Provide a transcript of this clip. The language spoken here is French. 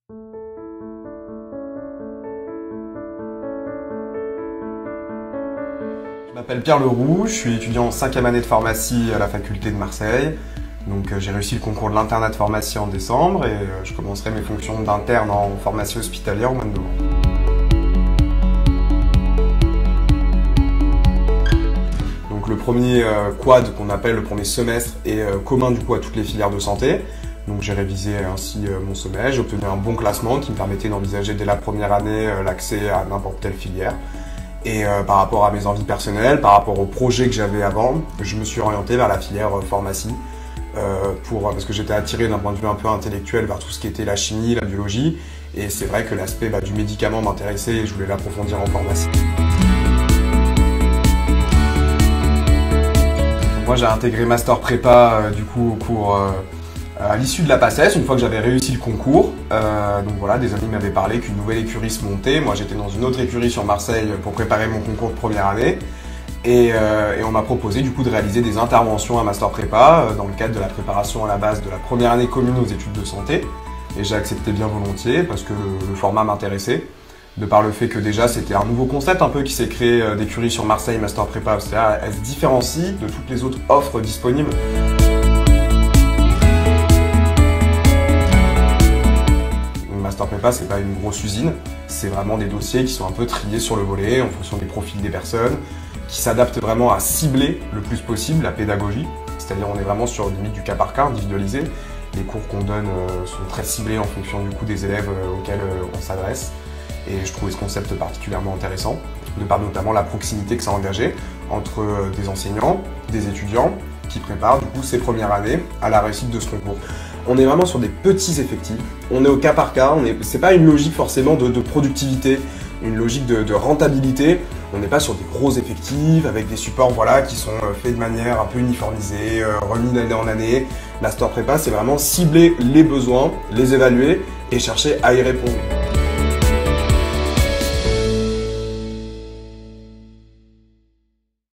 Je m'appelle Pierre Leroux, je suis étudiant en 5e année de pharmacie à la faculté de Marseille. Donc j'ai réussi le concours de l'internat de pharmacie en décembre et je commencerai mes fonctions d'interne en pharmacie hospitalière au mois de novembre. Donc le premier quad qu'on appelle le premier semestre est commun du coup à toutes les filières de santé. Donc j'ai révisé ainsi mon semestre, j'ai obtenu un bon classement qui me permettait d'envisager dès la première année l'accès à n'importe quelle filière. Et par rapport à mes envies personnelles, par rapport au projet que j'avais avant, je me suis orienté vers la filière pharmacie parce que j'étais attiré d'un point de vue un peu intellectuel vers tout ce qui était la chimie, la biologie. Et c'est vrai que l'aspect du médicament m'intéressait et je voulais l'approfondir en pharmacie. Moi j'ai intégré Master Prépa du coup au cours à l'issue de la PACES, une fois que j'avais réussi le concours. Donc voilà, des amis m'avaient parlé qu'une nouvelle écurie se montait. Moi j'étais dans une autre écurie sur Marseille pour préparer mon concours de première année. Et on m'a proposé du coup de réaliser des interventions à Master Prépa dans le cadre de la préparation à la base de la première année commune aux études de santé. Et j'ai accepté bien volontiers parce que le format m'intéressait. De par le fait que déjà c'était un nouveau concept un peu qui s'est créé d'écurie sur Marseille Master Prépa, c'est-à-dire elle se différencie de toutes les autres offres disponibles. Master Prépa, c'est pas une grosse usine, c'est vraiment des dossiers qui sont un peu triés sur le volet en fonction des profils des personnes, qui s'adaptent vraiment à cibler le plus possible la pédagogie, c'est-à-dire on est vraiment sur limite du cas par cas individualisé. Les cours qu'on donne sont très ciblés en fonction du coup des élèves auxquels on s'adresse. Et je trouvais ce concept particulièrement intéressant, de par notamment la proximité que ça engageait entre des enseignants, des étudiants qui préparent du coup ces premières années à la réussite de ce concours. On est vraiment sur des petits effectifs, on est au cas par cas, c'est pas une logique forcément de productivité, une logique de rentabilité. On n'est pas sur des gros effectifs avec des supports qui sont faits de manière un peu uniformisée, remis d'année en année. Master Prépa, c'est vraiment cibler les besoins, les évaluer et chercher à y répondre.